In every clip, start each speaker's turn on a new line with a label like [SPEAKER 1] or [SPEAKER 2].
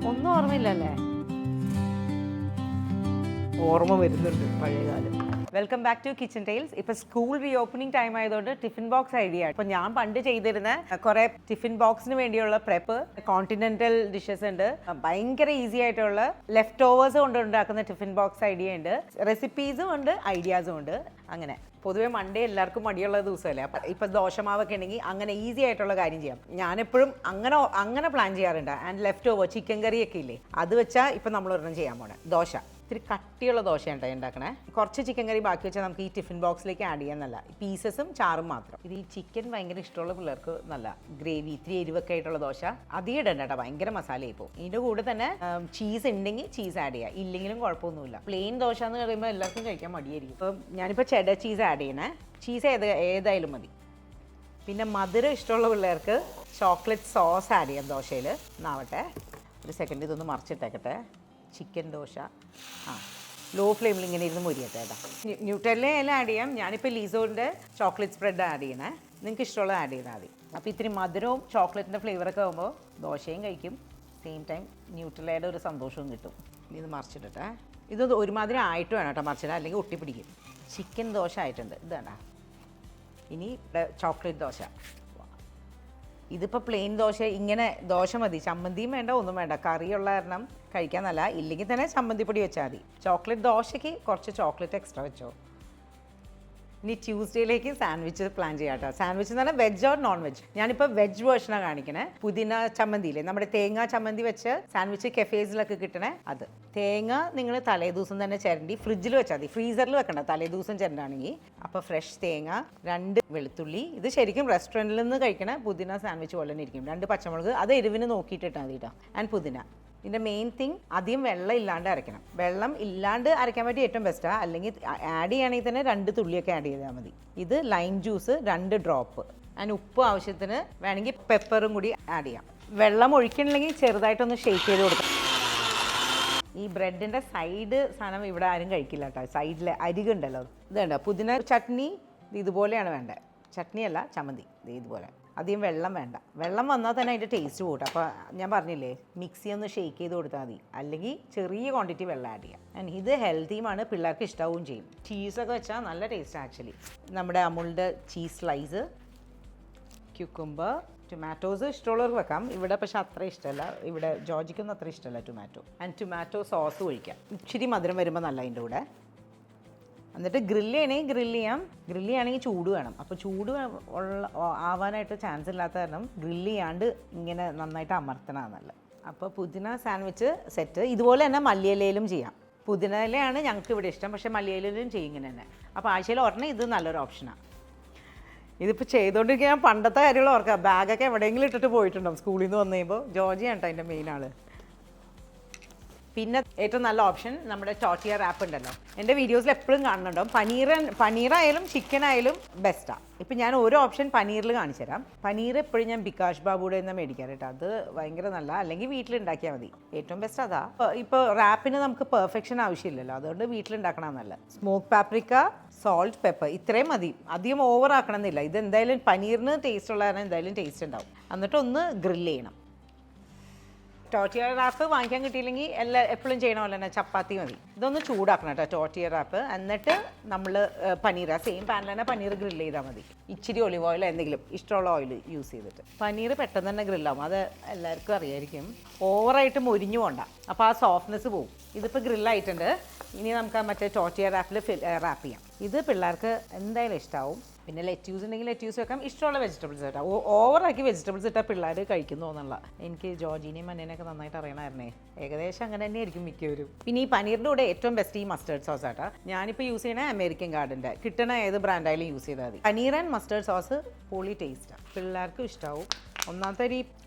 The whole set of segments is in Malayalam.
[SPEAKER 1] ഒന്നും ഓർമ്മയില്ലല്ലേ? ഓർമ്മ വരുന്നുണ്ട് പഴയകാലം. Welcome back to kitchen tiles. ഇപ്പൊ സ്കൂൾ റീ ഓപ്പണിംഗ് ടൈം ആയതുകൊണ്ട് ടിഫിൻ ബോക്സ് ഐഡിയ. ഇപ്പൊ ഞാൻ പണ്ട് ചെയ്തിരുന്ന കുറെ ടിഫിൻ ബോക്സിന് വേണ്ടിയുള്ള പ്രെപ്പ്, കോണ്ടിനെന്റൽ ഡിഷസ് ഉണ്ട്, ഭയങ്കര ഈസി ആയിട്ടുള്ള ലെഫ്റ്റ് ഓവേഴ്സ് കൊണ്ട് ഉണ്ടാക്കുന്ന ടിഫിൻ ബോക്സ് ഐഡിയ ഉണ്ട്, റെസിപ്പീസും ഉണ്ട്, ഐഡിയാസും ഉണ്ട്. അങ്ങനെ പൊതുവെ മൺഡേ എല്ലാവർക്കും മടിയുള്ള ദിവസമല്ലേ. അപ്പം ഇപ്പം ദോശമാവൊക്കെ ഉണ്ടെങ്കിൽ അങ്ങനെ ഈസി ആയിട്ടുള്ള കാര്യം ചെയ്യാം. ഞാനെപ്പോഴും അങ്ങനെ പ്ലാൻ ചെയ്യാറുണ്ട്. ആൻഡ് ലെഫ്റ്റ് ഓവർ ചിക്കൻ കറിയൊക്കെ ഇല്ലേ, അത് വെച്ചാൽ ഇപ്പം നമ്മളൊരെണ്ണം ചെയ്യാൻ പോണേ. ദോശ ഇത്തിരി കട്ടിയുള്ള ദോശയാണ് ഉണ്ടാക്കണേ. കുറച്ച് ചിക്കൻ കറി ബാക്കി വെച്ചാൽ നമുക്ക് ഈ ടിഫിൻ ബോക്സിലേക്ക് ആഡ് ചെയ്യാൻ പീസസും ചാറും മാത്രം. ഇത് ഈ ചിക്കൻ ഭയങ്കര ഇഷ്ടമുള്ള പിള്ളേർക്ക് നല്ല ഗ്രേവി, ഇത്തിരി എരിവൊക്കെ ആയിട്ടുള്ള ദോശ അധികം ഇടണ്ട കേട്ടോ, ഭയങ്കര മസാലയായി പോകും. ഇതിൻ്റെ കൂടെ തന്നെ ചീസ് ഉണ്ടെങ്കിൽ ചീസ് ആഡ് ചെയ്യുക, ഇല്ലെങ്കിലും കുഴപ്പമൊന്നുമില്ല. പ്ലെയിൻ ദോശ എന്ന് പറയുമ്പോൾ എല്ലാവർക്കും കഴിക്കാൻ മടിയായിരിക്കും. ഇപ്പം ഞാനിപ്പോൾ ചെഡർ ചീസ് ആഡ് ചെയ്യണേ. ചീസ് ഏതായാലും മതി. പിന്നെ മധുരം ഇഷ്ടമുള്ള പിള്ളേർക്ക് ചോക്ലേറ്റ് സോസ് ആഡ് ചെയ്യാം ദോശയിൽ. എന്നാവട്ടെ, ഒരു സെക്കൻഡ് ഇതൊന്ന് മറിച്ചിട്ടേക്കട്ടെ. ചിക്കൻ ദോശ ലോ ഫ്ലെയിമിൽ ഇങ്ങനെ ഇരുന്ന് മൊരിയട്ടെ കേട്ടോ. ന്യൂട്ടെല്ലയെല്ലാം ആഡ് ചെയ്യാം. ഞാനിപ്പോൾ ലീസോൻ്റെ ചോക്ലേറ്റ് സ്പ്രെഡ് ആഡ് ചെയ്യണേ. നിങ്ങൾക്ക് ഇഷ്ടമുള്ളത് ആഡ് ചെയ്താൽ മതി. അപ്പോൾ ഇത്തിരി മധുരവും ചോക്ലേറ്റിൻ്റെ ഫ്ലേവറൊക്കെ ആകുമ്പോൾ ദോശയും കഴിക്കും, സെയിം ടൈം ന്യൂട്ടെല്ലയുടെ ഒരു സന്തോഷവും കിട്ടും. ഇനി ഇത് മറിച്ചിട്ടെ. ഇത് ഒരുമാതിരി ആയിട്ട് വേണം കേട്ടോ മറിച്ചിടാൻ, അല്ലെങ്കിൽ ഒട്ടിപ്പിടിക്കും. ചിക്കൻ ദോശ ആയിട്ടുണ്ട്, ഇതാണ്. ഇനി ചോക്ലേറ്റ് ദോശ. ഇതിപ്പോൾ പ്ലെയിൻ ദോശ, ഇങ്ങനെ ദോശ മതി, ചമ്മന്തിയും വേണ്ട, ഒന്നും വേണ്ട. കറിയുള്ള കാരണം കഴിക്കാൻ നല്ല, ഇല്ലെങ്കിൽ തന്നെ ചമ്മന്തിപ്പൊടി വെച്ചാൽ മതി. ചോക്ലേറ്റ് ദോശയ്ക്ക് കുറച്ച് ചോക്ലേറ്റ് എക്സ്ട്രാ വെച്ചോ. ഇനി ട്യൂസ്ഡേയിലേക്ക് സാൻഡ്വിച്ച് പ്ലാൻ ചെയ്യാം കേട്ടോ. സാൻഡ്വിച്ച് എന്ന് പറഞ്ഞാൽ വെജ് ഓർ നോൺ വെജ്. ഞാനിപ്പോൾ വെജ് വേർഷനാണ് കാണിക്കണേ. പുതിന ചമ്മന്തിയില്ലേ, നമ്മുടെ തേങ്ങ ചമ്മന്തി വെച്ച് സാൻഡ്വിച്ച് കെഫേസിലൊക്കെ കിട്ടണേ അത്. തേങ്ങ നിങ്ങൾ തലേ ദിവസം തന്നെ ചിരണ്ടി ഫ്രിഡ്ജിൽ വെച്ചാൽ മതി, ഫ്രീസറിൽ വെക്കണ്ട, തലേ ദിവസം ചിരണ്ടാണെങ്കിൽ. അപ്പോൾ ഫ്രഷ് തേങ്ങ, 2 വെളുത്തുള്ളി, ഇത് ശരിക്കും റെസ്റ്റോറൻറ്റിൽ നിന്ന് കഴിക്കണ പുതിന സാൻഡ്വിച്ച് പോലെ തന്നെ ഇരിക്കും. 2 പച്ചമുളക്, അത് എരിവിന് നോക്കിയിട്ടിട്ടാൽ മതി കേട്ടോ. ആൻഡ് പുതിന. ഇതിൻ്റെ മെയിൻ തിങ്, അധികം വെള്ളം ഇല്ലാണ്ട് അരയ്ക്കണം. വെള്ളം ഇല്ലാണ്ട് അരയ്ക്കാൻ പറ്റി ഏറ്റവും ബെസ്റ്റാണ്. അല്ലെങ്കിൽ ആഡ് ചെയ്യുകയാണെങ്കിൽ തന്നെ 2 തുള്ളിയൊക്കെ ആഡ് ചെയ്താൽ മതി. ഇത് ലൈം ജ്യൂസ് 2 ഡ്രോപ്പ്. ആൻഡ് ഉപ്പ് ആവശ്യത്തിന്, വേണമെങ്കിൽ പെപ്പറും കൂടി ആഡ് ചെയ്യാം. വെള്ളം ഒഴിക്കണില്ലെങ്കിൽ ചെറുതായിട്ടൊന്ന് ഷേക്ക് ചെയ്ത് കൊടുക്കാം. ഈ ബ്രെഡിൻ്റെ സൈഡ് സാധനം ഇവിടെ ആരും കഴിക്കില്ല കേട്ടോ. സൈഡിലെ അരികുണ്ടല്ലോ, ഇതുണ്ടോ പുതിന ചട്നി, ഇതുപോലെയാണ് വേണ്ടത്. ചട്നിയല്ല, ചമ്മന്തി ഇതുപോലെ. അധികം വെള്ളം വേണ്ട. വെള്ളം വന്നാൽ തന്നെ അതിൻ്റെ ടേസ്റ്റ് കൂട്ടും. അപ്പോൾ ഞാൻ പറഞ്ഞില്ലേ, മിക്സി ഒന്ന് ഷേക്ക് ചെയ്ത് കൊടുത്താൽ മതി, അല്ലെങ്കിൽ ചെറിയ ക്വാണ്ടിറ്റി വെള്ളം ആഡ് ചെയ്യാം. ആൻഡ് ഇത് ഹെൽത്തിയുമാണ്, പിള്ളേർക്ക് ഇഷ്ടവും ചെയ്യും. ചീസൊക്കെ വെച്ചാൽ നല്ല ടേസ്റ്റ് ആക്ച്വലി. നമ്മുടെ അമുലിൻ്റെ ചീസ് സ്ലൈസ്, ക്യൂക്കുംബർ, ടൊമാറ്റോസ് ഇഷ്ടമുള്ളവർക്ക് വെക്കാം. ഇവിടെ പക്ഷെ അത്ര ഇഷ്ടമല്ല, ഇവിടെ ജോർജിക്കൊന്നും അത്ര ഇഷ്ടമല്ല ടൊമാറ്റോ. ആൻഡ് ടൊമാറ്റോ സോസ് ഒഴിക്കാം. ഇച്ചിരി മധുരം വരുമ്പോൾ നല്ല അതിൻ്റെ കൂടെ. എന്നിട്ട് ഗ്രില്ല് ചെയ്യണമെങ്കിൽ ഗ്രില്ല് ചെയ്യാം. ഗ്രില്ല് ചെയ്യുകയാണെങ്കിൽ ചൂട് വേണം. അപ്പോൾ ചൂട് ആവാനായിട്ട് ചാൻസ് ഇല്ലാത്ത കാരണം ഗ്രില്ല് ചെയ്യാണ്ട് ഇങ്ങനെ നന്നായിട്ട് അമർത്തണമെന്നല്ല. അപ്പോൾ പുതിന സാൻഡ്വിച്ച് സെറ്റ്. ഇതുപോലെ തന്നെ മല്ലിയിലയിലും ചെയ്യാം. പുതിന ഇലയാണ് ഞങ്ങൾക്ക് ഇവിടെ ഇഷ്ടം, പക്ഷേ മല്ലിയിലയിലും ചെയ്യും ഇങ്ങനെ തന്നെ. അപ്പോൾ ആഴ്ചയിൽ ഒരെണ്ണം ഇത് നല്ലൊരു ഓപ്ഷനാണ്. ഇതിപ്പോൾ ചെയ്തുകൊണ്ടിരിക്കുക ഞാൻ പണ്ടത്തെ കാര്യങ്ങൾ ഓർക്കാം. ബാഗൊക്കെ എവിടെയെങ്കിലും ഇട്ടിട്ട് പോയിട്ടുണ്ടാവും സ്കൂളിൽ നിന്ന് വന്നു കഴിയുമ്പോൾ. ജോർജിയാണ് കേട്ടോ അതിൻ്റെ മെയിൻ ആൾ. പിന്നെ ഏറ്റവും നല്ല ഓപ്ഷൻ നമ്മുടെ ടോർട്ടിയ റാപ്പ് ഉണ്ടല്ലോ. എൻ്റെ വീഡിയോസിൽ എപ്പോഴും കാണുന്നുണ്ടാവും. പനീറായാലും ചിക്കൻ ആയാലും ബെസ്റ്റാണ്. ഇപ്പം ഞാൻ ഒരു ഓപ്ഷൻ പനീറിൽ കാണിച്ചു തരാം. പനീർ എപ്പോഴും ഞാൻ ബികാഷ് ബാബുയുടെ നിന്ന് മേടിക്കാറ് കേട്ടോ. അത് ഭയങ്കര നല്ല, അല്ലെങ്കിൽ വീട്ടിലുണ്ടാക്കിയാൽ മതി. ഏറ്റവും ബെസ്റ്റ് അതാ. ഇപ്പോൾ റാപ്പിന് നമുക്ക് പെർഫെക്ഷൻ ആവശ്യമില്ലല്ലോ, അതുകൊണ്ട് വീട്ടിലുണ്ടാക്കണം നല്ല. സ്മോക്ക് പാപ്രിക്ക, സോൾട്ട്, പെപ്പർ, ഇത്രയും മതി. അധികം ഓവർ ആക്കണമെന്നില്ല. ഇത് എന്തായാലും പനീറിന് ടേസ്റ്റ് ഉള്ള കാരണം എന്തായാലും ടേസ്റ്റ് ഉണ്ടാവും. എന്നിട്ട് ഒന്ന് ഗ്രില്ല് ചെയ്യണം. ടോർട്ടിയ റാപ്പ് വാങ്ങിക്കാൻ കിട്ടിയില്ലെങ്കിൽ എപ്പോഴും ചെയ്യണ പോലെ തന്നെ ചപ്പാത്തി മതി. ഇതൊന്ന് ചൂടാക്കണം കേട്ടോ ടോർട്ടിയ റാപ്പ്. എന്നിട്ട് നമ്മൾ പനീർ സെയിം പാനിൽ തന്നെ പനീർ ഗ്രില്ല് ചെയ്താൽ മതി. ഇച്ചിരി ഒലിവ് ഓയിൽ, എന്തെങ്കിലും ഇഷ്ടമുള്ള ഓയിൽ യൂസ് ചെയ്തിട്ട്. പനീർ പെട്ടെന്ന് തന്നെ ഗ്രില്ലാവും, അത് എല്ലാവർക്കും അറിയായിരിക്കും. ഓവറായിട്ട് മൊരിഞ്ഞു പോണ്ട, അപ്പോൾ ആ സോഫ്റ്റ്നെസ് പോവും. ഇതിപ്പോൾ ഗ്രില്ലായിട്ടുണ്ട്. ഇനി നമുക്ക് മറ്റേ ടോർട്ടിയ റാപ്പിൽ റാപ്പ് ചെയ്യാം. ഇത് പിള്ളേർക്ക് എന്തായാലും ഇഷ്ടമാവും. പിന്നെ ലെറ്റ്യൂസ് ഉണ്ടെങ്കിൽ ലെറ്റ്യൂസ് വെക്കാം. ഇഷ്ടമുള്ള വെജിറ്റബിൾസ് ഇട്ടാൽ. ഓവറാക്കി വെജിറ്റബിൾസ് ഇട്ടാൽ പിള്ളേർ കഴിക്കുന്നു എന്നുള്ള. എനിക്ക് ജോർജീനെയും മന്നേനെയൊക്കെ നന്നായിട്ട് അറിയണമായിരുന്നേ. ഏകദേശം അങ്ങനെ തന്നെയായിരിക്കും മിക്കവരും. പിന്നെ ഈ പനീറിൻ്റെ കൂടെ ഏറ്റവും ബെസ്റ്റ് ഈ മസ്റ്റേർഡ് സോസ് ആട്ടോ. ഞാനിപ്പോൾ യൂസ് ചെയ്യണേ അമേരിക്കൻ ഗാർഡൻ്റെ. കിട്ടണ ഏത് ബ്രാൻഡായാലും യൂസ് ചെയ്താൽ മതി. പനീർ ആൻഡ് മസ്റ്റേർഡ് സോസ് പൊളി ടേസ്റ്റാണ്, പിള്ളേർക്കും ഇഷ്ടമാവും. ഒന്നാമത്തെ ഒരു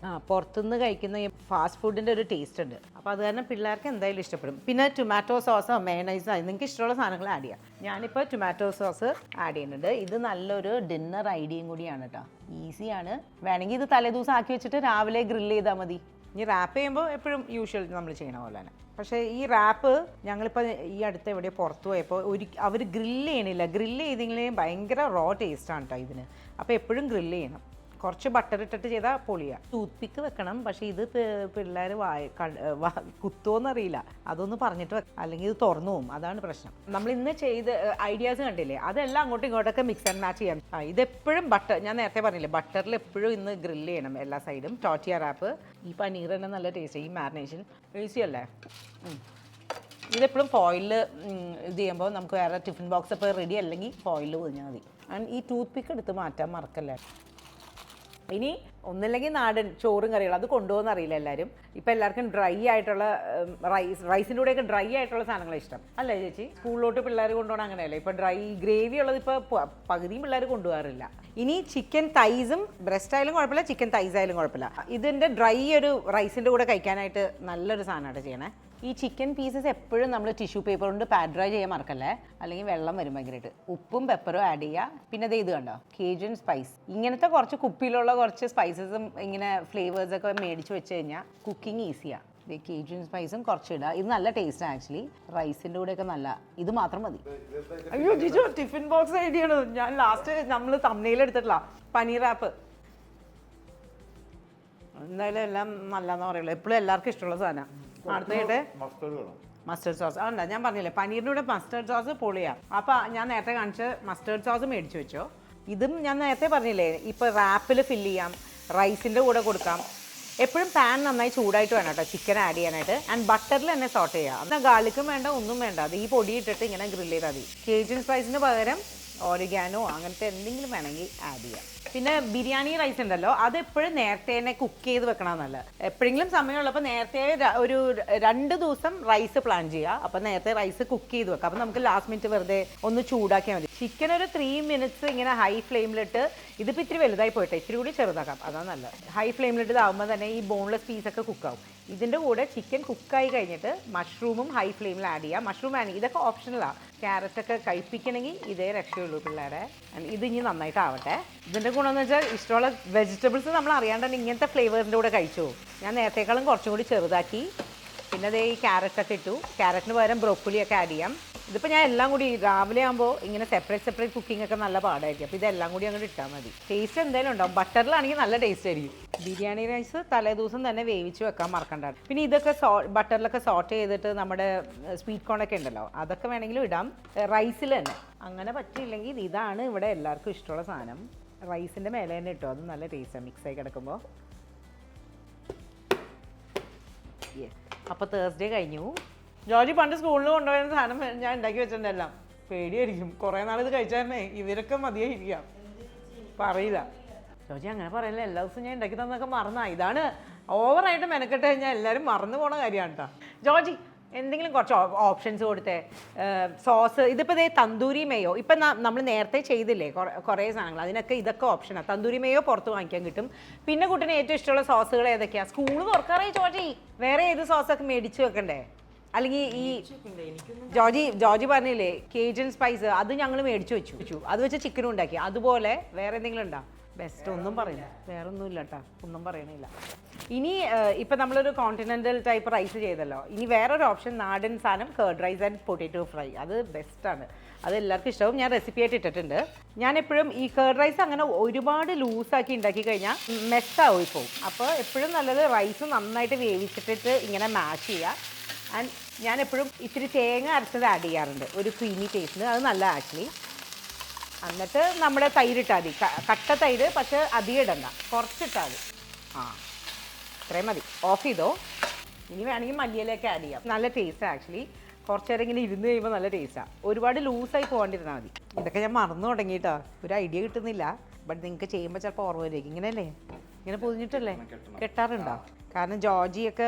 [SPEAKER 1] പുറത്തുനിന്ന് കഴിക്കുന്ന ഈ ഫാസ്റ്റ് ഫുഡിൻ്റെ ഒരു ടേസ്റ്റ് ഉണ്ട്. അപ്പോൾ അത് കാരണം പിള്ളേർക്ക് എന്തായാലും ഇഷ്ടപ്പെടും. പിന്നെ ടൊമാറ്റോ സോസോ മേനൈസോ നിങ്ങൾക്ക് ഇഷ്ടമുള്ള സാധനങ്ങൾ ആഡ് ചെയ്യാം. ഞാനിപ്പോൾ ടൊമാറ്റോ സോസ് ആഡ് ചെയ്യുന്നുണ്ട്. ഇത് നല്ലൊരു ഡിന്നർ ഐഡിയയും കൂടിയാണ് കേട്ടോ. ഈസിയാണ്. വേണമെങ്കിൽ ഇത് തലേദിവസം ആക്കി വെച്ചിട്ട് രാവിലെ ഗ്രില്ല് ചെയ്താൽ മതി. ഇനി റാപ്പ് ചെയ്യുമ്പോൾ എപ്പോഴും യൂഷ്വൽ നമ്മൾ ചെയ്യണ പോലെ തന്നെ. പക്ഷേ ഈ റാപ്പ് ഞങ്ങളിപ്പോൾ ഈ അടുത്ത് എവിടെയോ പുറത്തു പോയപ്പോൾ അവർ ഗ്രില്ല് ചെയ്യണില്ല. ഗ്രില്ല് ചെയ്തെങ്കിൽ ഭയങ്കര റോ ടേസ്റ്റാണ് കേട്ടോ ഇതിന്. അപ്പോൾ എപ്പോഴും ഗ്രില്ല് ചെയ്യണം. കുറച്ച് ബട്ടർ ഇട്ടിട്ട് ചെയ്താൽ പൊളിയാണ്. ടൂത്ത് പിക്ക് വെക്കണം, പക്ഷേ ഇത് പിള്ളേർ കുത്തുമോയെന്നറിയില്ല. അതൊന്ന് പറഞ്ഞിട്ട് അല്ലെങ്കിൽ ഇത് തുറന്നു പോകും, അതാണ് പ്രശ്നം. നമ്മൾ ഇന്ന് ചെയ്ത് ഐഡിയാസ് കണ്ടില്ലേ, അതെല്ലാം അങ്ങോട്ടും ഇങ്ങോട്ടൊക്കെ മിക്സ് ആൻഡ് മാച്ച് ചെയ്യാം. ഇതെപ്പോഴും ബട്ടർ, ഞാൻ നേരത്തെ പറഞ്ഞില്ലേ, ബട്ടറിൽ എപ്പോഴും ഇന്ന് ഗ്രില്ല് ചെയ്യണം എല്ലാ സൈഡും. ടോർട്ടിയ റാപ്പ്, ഈ പനീർ തന്നെ നല്ല ടേസ്റ്റ്, ഈ മാരിനേഷൻ ഈസി അല്ലേ. ഇതെപ്പോഴും ഫോയിലിൽ ഇത് ചെയ്യുമ്പോൾ നമുക്ക് വേറെ ടിഫിൻ ബോക്സ് ഇപ്പോൾ റെഡി അല്ലെങ്കിൽ ഫോയിലിൽ പൊതിഞ്ഞാൽ മതി. ആൻഡ് ഈ ടൂത്ത് പിക്ക് എടുത്ത് മാറ്റാൻ മറക്കല്ലേ. ഇനി ഒന്നില്ലെങ്കിൽ നാടൻ ചോറും കറികളും, അത് കൊണ്ടുപോകുന്ന അറിയില്ല എല്ലാവരും. ഇപ്പം എല്ലാവർക്കും ഡ്രൈ ആയിട്ടുള്ള റൈസിൻ്റെ കൂടെയൊക്കെ ഡ്രൈ ആയിട്ടുള്ള സാധനങ്ങളാണ് ഇഷ്ടം അല്ലേ ചേച്ചി? സ്കൂളിലോട്ട് പിള്ളേർ കൊണ്ടുപോകണം അങ്ങനെയല്ലേ. ഇപ്പോൾ ഡ്രൈ ഗ്രേവി ഉള്ളത് ഇപ്പോൾ പകുതിയും പിള്ളേർ കൊണ്ടുപോകാറില്ല. ഇനി ചിക്കൻ തൈസും ബ്രസ്റ്റ് ആയാലും കുഴപ്പമില്ല, ചിക്കൻ തൈസ് ആയാലും കുഴപ്പമില്ല. ഇതിൻ്റെ ഡ്രൈ ഒരു റൈസിൻ്റെ കൂടെ കഴിക്കാനായിട്ട് നല്ലൊരു സാധനമായിട്ട് ചെയ്യണേ. ഈ ചിക്കൻ പീസസ് എപ്പോഴും നമ്മൾ ടിഷ്യൂ പേപ്പർ കൊണ്ട് പാഡ് ഡ്രൈ ചെയ്യാൻ മറക്കല്ലേ, അല്ലെങ്കിൽ വെള്ളം വരും ഭയങ്കരമായിട്ട്. ഉപ്പും പെപ്പറും ആഡ് ചെയ്യുക. പിന്നെ ഇത് കണ്ടോ, കേജൻ സ്പൈസ്. ഇങ്ങനത്തെ കുറച്ച് കുപ്പിയിലുള്ള കുറച്ച് സ്പൈസസും ഇങ്ങനെ ഫ്ലേവേഴ്സൊക്കെ മേടിച്ച് വെച്ച് കഴിഞ്ഞാൽ കുക്കിംഗ് ഈസിയാണ്. കേജൻ സ്പൈസും കുറച്ച് ഇടുക. ഇത് നല്ല ടേസ്റ്റാണ് ആക്ച്വലി, റൈസിൻ്റെ കൂടെയൊക്കെ നല്ല. ഇത് മാത്രം മതി. അയ്യോ ജിജു, ടിഫിൻ ബോക്സ് ഐഡിയ ആണ്. ഞാൻ ലാസ്റ്റ് നമ്മൾ തമ്മിൽ എടുത്തിട്ടില്ല. പനീർ റാപ്പ് എന്തായാലും എല്ലാം നല്ലതെന്ന് പറയുള്ളൂ. എപ്പോഴും എല്ലാവർക്കും ഇഷ്ടമുള്ള സാധനം. അടുത്തായിട്ട് മസ്റ്റേർഡ് സോസ്. അതുകൊണ്ടാ ഞാൻ പറഞ്ഞില്ലേ, പനീറിൻ്റെ കൂടെ മസ്റ്റേർഡ് സോസ് പൊളിയാണ്. അപ്പോൾ ഞാൻ നേരത്തെ കാണിച്ച് മസ്റ്റേർഡ് സോസ് മേടിച്ച് വെച്ചോ. ഇതും ഞാൻ നേരത്തെ പറഞ്ഞില്ലേ, ഇപ്പോൾ റാപ്പിൽ ഫില്ല് ചെയ്യാം, റൈസിൻ്റെ കൂടെ കൊടുക്കാം. എപ്പോഴും പാൻ നന്നായി ചൂടായിട്ട് വേണം കേട്ടോ ചിക്കൻ ആഡ് ചെയ്യാനായിട്ട്. ആൻഡ് ബട്ടറിൽ തന്നെ സോട്ട് ചെയ്യാം. എന്നാൽ ഗാർലിക്കും വേണ്ട, ഒന്നും വേണ്ട. അത് ഈ പൊടി ഇട്ടിട്ട് ഇങ്ങനെ ഗ്രില്ല് ചെയ്താൽ മതി. കേജൻ സ്പൈസിന് പകരം ഓറിഗാനോ അങ്ങനത്തെ എന്തെങ്കിലും വേണമെങ്കിൽ ആഡ് ചെയ്യാം. പിന്നെ ബിരിയാണി റൈസ് ഉണ്ടല്ലോ, അതെപ്പോഴും നേരത്തെ തന്നെ കുക്ക് ചെയ്ത് വെക്കണമെന്നല്ല. എപ്പോഴെങ്കിലും സമയമുള്ളപ്പോൾ നേരത്തെ ഒരു 2 ദിവസം റൈസ് പ്ലാൻ ചെയ്യുക. അപ്പോൾ നേരത്തെ റൈസ് കുക്ക് ചെയ്ത് വെക്കാം. അപ്പോൾ നമുക്ക് ലാസ്റ്റ് മിനിറ്റ് വെറുതെ ഒന്ന് ചൂടാക്കിയാൽ മതി. ചിക്കൻ ഒരു 3 മിനിറ്റ്സ് ഇങ്ങനെ ഹൈ ഫ്ലെയിമിലിട്ട്, ഇതിപ്പോൾ ഇത്തിരി വലുതായി പോയിട്ട് ഇത്തിരി കൂടി ചെറുതാക്കാം, അതാണ് നല്ലത്. ഹൈ ഫ്ലെയിമിലിട്ട് ഇതാകുമ്പോൾ തന്നെ ഈ ബോൺലെസ് പീസൊക്കെ കുക്കാവും. ഇതിൻ്റെ കൂടെ ചിക്കൻ കുക്കായി കഴിഞ്ഞിട്ട് മഷ്റൂമും ഹൈ ഫ്ലെയിമിൽ ആഡ് ചെയ്യുക. മഷ്റൂം ആഡ് ചെയ്യുക, ഇതൊക്കെ ഓപ്ഷണലാണ്. ക്യാരറ്റൊക്കെ കഴിപ്പിക്കണമെങ്കിൽ ഇതേ രക്ഷയുള്ളൂ പിള്ളേരെ. ഇത് ഇനി നന്നായിട്ട് ആവട്ടെ. ഇതിൻ്റെ ഗുണമെന്ന് വെച്ചാൽ ഇഷ്ടമുള്ള വെജിറ്റബിൾസ് നമ്മൾ അറിയാണ്ട് തന്നെ ഇങ്ങനത്തെ ഫ്ലേവേഴ്സിൻ്റെ കൂടെ കഴിച്ചു പോകും. ഞാൻ നേരത്തേക്കാളും കുറച്ചും കൂടി ചെറുതാക്കി. പിന്നെ അതേ ഈ ക്യാരറ്റൊക്കെ ഇട്ടു. ക്യാരറ്റിന് പകരം ബ്രോക്കോളിയൊക്കെ ആഡ് ചെയ്യാം. ഇതിപ്പോൾ ഞാൻ എല്ലാം കൂടി രാവിലെ ആകുമ്പോൾ ഇങ്ങനെ സെപ്പറേറ്റ് കുക്കിംഗ് ഒക്കെ നല്ല പാടായിരിക്കും. അപ്പോൾ ഇതെല്ലാം കൂടി അങ്ങോട്ട് ഇട്ടാൽ മതി. ടേസ്റ്റ് എന്തായാലും ഉണ്ടാവും. ബട്ടറിലാണെങ്കിൽ നല്ല ടേസ്റ്റ് ആയിരിക്കും. ബിരിയാണി റൈസ് തലേദിവസം തന്നെ വേവിച്ച് വെക്കാൻ മറക്കണ്ട. പിന്നെ ഇതൊക്കെ ബട്ടറിലൊക്കെ സോട്ട് ചെയ്തിട്ട് നമ്മുടെ സ്വീറ്റ് കോണൊക്കെ ഉണ്ടല്ലോ, അതൊക്കെ വേണമെങ്കിലും ഇടാം റൈസിൽ തന്നെ. അങ്ങനെ പറ്റിയില്ലെങ്കിൽ ഇതാണ് ഇവിടെ എല്ലാവർക്കും ഇഷ്ടമുള്ള സാധനം. റൈസിൻ്റെ മേലെ തന്നെ ഇട്ടോ, അത് നല്ല ടേസ്റ്റാണ് മിക്സായി കിടക്കുമ്പോൾ. അപ്പോൾ തേഴ്സ്ഡേ കഴിഞ്ഞു. ജോർജി പണ്ട് സ്കൂളിൽ കൊണ്ടുപോയിരുന്ന സാധനം ഞാൻ ഉണ്ടാക്കി വെച്ചിട്ടുണ്ടെല്ലാം. പേടിയായിരിക്കും, കുറേ നാൾ ഇത് കഴിച്ചായിരുന്നേ ഇവരൊക്കെ മതിയായിരിക്കാം. പറയില്ല ജോർജി, അങ്ങനെ പറയില്ല. എല്ലാ ദിവസവും ഞാൻ ഉണ്ടാക്കി തന്നൊക്കെ മറന്നാ. ഇതാണ് ഓവറായിട്ട് മെനക്കെട്ട് കഴിഞ്ഞാൽ എല്ലാവരും മറന്നു പോണ കാര്യമാണ് കേട്ടോ. ജോർജി എന്തെങ്കിലും കുറച്ച് ഓപ്ഷൻസ് കൊടുത്തേ. സോസ്, ഇതിപ്പോൾ ഇതേ തന്തൂരി മേയോ ഇപ്പം നമ്മൾ നേരത്തെ ചെയ്തില്ലേ കുറേ സാധനങ്ങൾ, അതിനൊക്കെ ഇതൊക്കെ ഓപ്ഷനാണ്. തന്തൂരി മേയോ പുറത്ത് വാങ്ങിക്കാൻ കിട്ടും. പിന്നെ കുട്ടീന് ഏറ്റവും ഇഷ്ടമുള്ള സോസുകൾ ഏതൊക്കെയാണ്? സ്കൂൾ തുറക്കാറായി ജോർജി, വേറെ ഏത് സോസൊക്കെ മേടിച്ച് വെക്കണ്ടേ? അല്ലെങ്കിൽ ഈ ജോർജി പറഞ്ഞില്ലേ കേജൻ സ്പൈസ്, അത് ഞങ്ങൾ മേടിച്ച് വെച്ചു. അത് വെച്ച് ചിക്കനും ഉണ്ടാക്കി. അതുപോലെ വേറെ എന്തെങ്കിലും ഉണ്ടോ? ബെസ്റ്റ് ഒന്നും പറയുന്നില്ല, വേറെ ഒന്നും ഇല്ല കേട്ടോ, ഒന്നും പറയണില്ല. ഇനി ഇപ്പം നമ്മളൊരു കോണ്ടിനെൻ്റൽ ടൈപ്പ് റൈസ് ചെയ്തല്ലോ, ഇനി വേറൊരു ഓപ്ഷൻ നാടൻ സാധനം curd rice and potato fry. അത് ബെസ്റ്റാണ്, അത് എല്ലാവർക്കും ഇഷ്ടവും. ഞാൻ റെസിപ്പി ആയിട്ട് ഇട്ടിട്ടുണ്ട്. ഞാൻ എപ്പോഴും ഈ കേർഡ് റൈസ് അങ്ങനെ ഒരുപാട് ലൂസാക്കി ഉണ്ടാക്കി കഴിഞ്ഞാൽ മെസ്സായി പോകും. അപ്പോൾ എപ്പോഴും നല്ലത് റൈസ് നന്നായിട്ട് വേവിച്ചിട്ടിട്ട് ഇങ്ങനെ മാഷ് ചെയ്യുക. ആൻഡ് ഞാൻ എപ്പോഴും ഇത്തിരി തേങ്ങ അരച്ചത് ആഡ് ചെയ്യാറുണ്ട്, ഒരു ക്രീമി ടേസ്റ്റിന്. അത് നല്ല ആക്ച്വലി. എന്നിട്ട് നമ്മുടെ തൈരിട്ടാൽ മതി, കട്ട തൈര്, പക്ഷേ അധികം ഇടണ്ട, കുറച്ചിട്ടാൽ മതി. ഇത്രയും മതി. ഓഫ് ചെയ്തോ. ഇനി വേണമെങ്കിൽ മല്ലിയിലൊക്കെ ആഡ് ചെയ്യാം. നല്ല ടേസ്റ്റാണ് ആക്ച്വലി. കുറച്ച് നേരം ഇങ്ങനെ ഇരുന്ന് കഴിയുമ്പോൾ നല്ല ടേസ്റ്റാണ്. ഒരുപാട് ലൂസായി പോകാണ്ടിരുന്നാൽ മതി. ഇതൊക്കെ ഞാൻ മറന്നു തുടങ്ങിയിട്ടോ, ഒരു ഐഡിയ കിട്ടുന്നില്ല. ബട്ട് നിങ്ങൾക്ക് ചെയ്യുമ്പോൾ ചിലപ്പോൾ ഓർമ്മ വരും. ഇങ്ങനെയല്ലേ, ഇങ്ങനെ പൊതിഞ്ഞിട്ടല്ലേ കെട്ടാറുണ്ടോ? കാരണം ജോർജിയൊക്കെ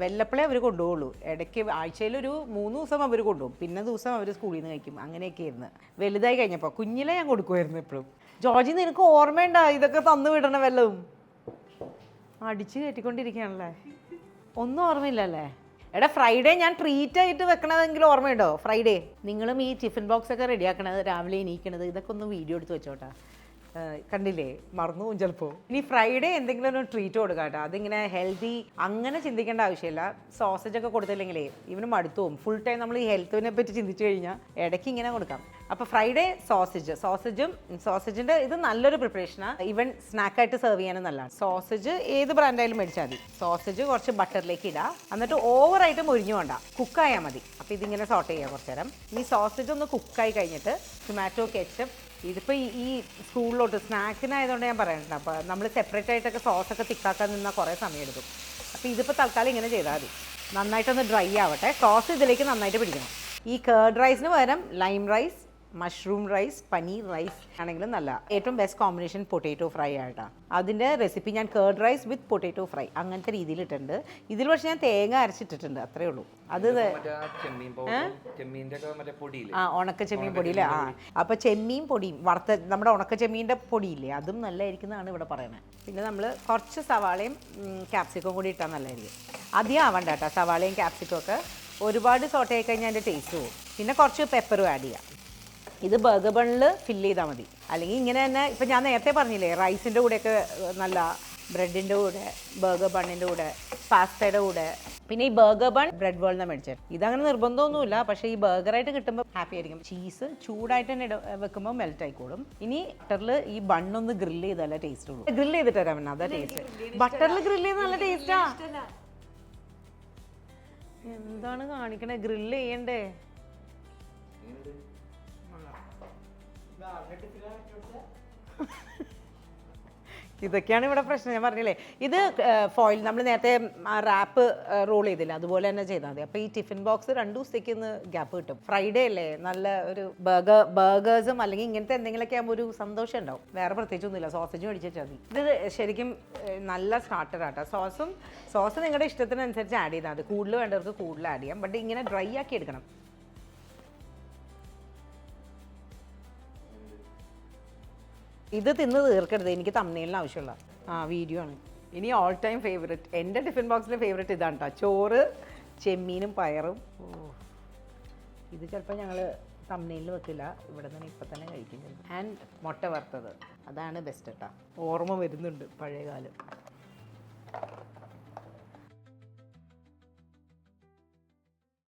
[SPEAKER 1] വെല്ലപ്പളേ അവർ കൊണ്ടുപോകുള്ളൂ. ഇടയ്ക്ക് ആഴ്ചയിലൊരു 3 ദിവസം അവർ കൊണ്ടുപോകും, പിന്നെ ദിവസം അവർ സ്കൂളിൽ നിന്ന് കഴിക്കും. അങ്ങനെയൊക്കെ ആയിരുന്നു. വലുതായി കഴിഞ്ഞപ്പോൾ കുഞ്ഞിലെ ഞാൻ കൊടുക്കുമായിരുന്നു എപ്പോഴും. ജോർജി, നിനക്ക് ഓർമ്മയുണ്ടോ ഇതൊക്കെ തന്നു വിടണ വല്ലതും? അടിച്ച് കയറ്റിക്കൊണ്ടിരിക്കുകയാണല്ലേ, ഒന്നും ഓർമ്മയില്ലല്ലേ? എടാ, ഫ്രൈഡേ ഞാൻ ട്രീറ്റ് ആയിട്ട് വെക്കണതെങ്കിലും ഓർമ്മയുണ്ടോ? ഫ്രൈഡേ നിങ്ങളും ഈ ടിഫിൻ ബോക്സ് ഒക്കെ റെഡിയാക്കണത്, രാവിലെ എണീക്കണത്, ഇതൊക്കെ ഒന്ന് വീഡിയോ എടുത്ത് വെച്ചോട്ടാ. കണ്ടില്ലേ, മറന്നു പോകും ചിലപ്പോൾ. ഇനി ഫ്രൈഡേ എന്തെങ്കിലും ഒരു ട്രീറ്റ് കൊടുക്കാം കേട്ടോ. അതിങ്ങനെ ഹെൽത്തി അങ്ങനെ ചിന്തിക്കേണ്ട ആവശ്യമില്ല. സോസേജ് ഒക്കെ കൊടുത്തില്ലെങ്കിലേ ഇവന് മടുത്തു പോകും. ഫുൾ ടൈം നമ്മൾ ഈ ഹെൽത്തിനെ പറ്റി ചിന്തിച്ചു കഴിഞ്ഞാൽ ഇടയ്ക്ക് ഇങ്ങനെ കൊടുക്കാം. അപ്പോൾ ഫ്രൈഡേ സോസേജിൻ്റെ ഇത് നല്ലൊരു പ്രിപ്പറേഷനാണ്. ഈവൻ സ്നാക്കായിട്ട് സെർവ് ചെയ്യാനും നല്ലതാണ്. സോസേജ് ഏത് ബ്രാൻഡായാലും മേടിച്ചാൽ മതി. സോസേജ് കുറച്ച് ബട്ടറിലേക്ക് ഇടുക, എന്നിട്ട് ഓവറായിട്ട് മുരിഞ്ഞു വേണ്ട, കുക്കായാൽ മതി. അപ്പോൾ ഇതിങ്ങനെ സോട്ട് ചെയ്യുക കുറച്ച് നേരം. ഈ സോസേജ് ഒന്ന് കുക്കായി കഴിഞ്ഞിട്ട് ടൊമാറ്റോ കെച്ചപ്പ്, ഇതിപ്പോൾ ഈ സ്കൂളിലോട്ട് സ്നാക്കിനായതുകൊണ്ട് ഞാൻ പറയണ്ട. അപ്പോൾ നമ്മൾ സെപ്പറേറ്റ് ആയിട്ടൊക്കെ സോസൊക്കെ തിക്കാക്കാൻ നിന്നാൽ കുറേ സമയം എടുക്കും. അപ്പോൾ ഇതിപ്പോൾ തൽക്കാലം ഇങ്ങനെ ചെയ്താൽ മതി. നന്നായിട്ടൊന്ന് ഡ്രൈ ആവട്ടെ. സോസ് ഇതിലേക്ക് നന്നായിട്ട് പിടിക്കണം. ഈ കേർഡ് റൈസിന് പകരം lime rice, mushroom rice, paneer rice ആണെങ്കിലും നല്ല. ഏറ്റവും ബെസ്റ്റ് കോമ്പിനേഷൻ പൊട്ടാറ്റോ ഫ്രൈ ആയിട്ടാണ്. അതിൻ്റെ റെസിപ്പി ഞാൻ curd rice with potato fry അങ്ങനത്തെ രീതിയിൽ ഇട്ടിട്ടുണ്ട്. ഇതിൽ പക്ഷേ ഞാൻ തേങ്ങ അരച്ചിട്ടിട്ടുണ്ട്, അത്രേ ഉള്ളൂ. അത് ഉണക്ക ചെമ്മീൻ പൊടിയില്ലേ? അപ്പോൾ ചെമ്മീൻ പൊടിയും വറുത്ത നമ്മുടെ ഉണക്ക ചെമ്മീൻ്റെ പൊടിയില്ലേ, അതും നല്ലതായിരിക്കുന്നതാണ് ഇവിടെ പറയുന്നത്. പിന്നെ നമ്മൾ കുറച്ച് സവാളയും ക്യാപ്സിക്കും കൂടി ഇട്ടാൽ നല്ലതായിരിക്കും. അധികം ആവണ്ട കേട്ടോ, സവാളയും ക്യാപ്സിക്കും ഒക്കെ ഒരുപാട് സോട്ട് ആയി കഴിഞ്ഞാൽ അതിൻ്റെ ടേസ്റ്റ് പോകും. പിന്നെ കുറച്ച് പെപ്പറും ആഡ് ചെയ്യാം. ഇത് ബർഗർ ബണ്ണിൽ ഫില്ല് ചെയ്താൽ മതി. അല്ലെങ്കിൽ ഇങ്ങനെ തന്നെ, ഇപ്പം ഞാൻ നേരത്തെ പറഞ്ഞില്ലേ, റൈസിൻ്റെ കൂടെയൊക്കെ നല്ല, ബ്രെഡിൻ്റെ കൂടെ, ബർഗർ ബണ്ണിൻ്റെ കൂടെ, പാസ്തയുടെ കൂടെ. പിന്നെ ഈ ബർഗർ ബൺ ബ്രെഡ് വേൾഡിനെ മേടിച്ചത്. ഇതങ്ങനെ നിർബന്ധമൊന്നുമില്ല, പക്ഷേ ഈ ബർഗറായിട്ട് കിട്ടുമ്പോൾ ഹാപ്പി ആയിരിക്കും. ചീസ് ചൂടായിട്ട് തന്നെ വെക്കുമ്പോൾ മെൽറ്റ് ആയിക്കോളും. ഇനി ബട്ടറിൽ ഈ ബണ്ണൊന്ന് ഗ്രില്ല് ചെയ്താലേ ടേസ്റ്റ് ഉള്ളൂ. ഗ്രില്ല് ചെയ്തിട്ട് തരാം, അതാ ടേസ്റ്റ്. ബട്ടറിൽ ഗ്രില്ല് ചെയ്ത് നല്ല ടേസ്റ്റാ. എന്താണ് കാണിക്കണേ? ഗ്രില്ല് ചെയ്യണ്ടേ? ഇതൊക്കെയാണ് ഇവിടെ പ്രശ്നം. ഞാൻ പറഞ്ഞില്ലേ, ഇത് ഫോയിൽ നമ്മൾ നേരത്തെ റാപ്പ് റോൾ ചെയ്തില്ല, അതുപോലെ തന്നെ ചെയ്താൽ മതി. അപ്പോൾ ഈ ടിഫിൻ ബോക്സ് 2 ദിവസത്തേക്ക് ഒന്ന് ഗ്യാപ്പ് കിട്ടും. ഫ്രൈഡേ അല്ലേ, നല്ല ഒരു ബർഗേഴ്സും അല്ലെങ്കിൽ ഇങ്ങനത്തെ എന്തെങ്കിലുമൊക്കെ ആകുമ്പോൾ ഒരു സന്തോഷം ഉണ്ടാവും. വേറെ പ്രത്യേകിച്ചൊന്നുമില്ല, സോസേജ് മേടിച്ചാൽ മതി. ഇത് ശരിക്കും നല്ല സ്റ്റാർട്ടറാട്ടോ. സോസ് നിങ്ങളുടെ ഇഷ്ടത്തിനനുസരിച്ച് ആഡ് ചെയ്താൽ മതി. കൂടുതൽ വേണ്ടവർക്ക് കൂടുതൽ ആഡ് ചെയ്യാം. ബട്ട് ഇങ്ങനെ ഡ്രൈ ആക്കി എടുക്കണം. ഇത് തിന്ന് തീർക്കരുത്, എനിക്ക് തമ്മിലിന് ആവശ്യമുള്ള വീഡിയോ ആണ്. ഇനി ഓൾ ടൈം ഫേവറേറ്റ്, എൻ്റെ ടിഫിൻ ബോക്സിലെ ഫേവറേറ്റ് ഇതാണ് കേട്ടോ. ചോറ്, ചെമ്മീനും പയറും. ഇത് ചിലപ്പോൾ ഞങ്ങൾ തമ്മിലിൽ വെക്കില്ല, ഇവിടെ നിന്ന് ഇപ്പം തന്നെ കഴിക്കുന്നത്. ആൻഡ് മുട്ട വറുത്തത്, അതാണ് ബെസ്റ്റ് കേട്ടോ. ഓർമ്മ വരുന്നുണ്ട് പഴയ കാലം.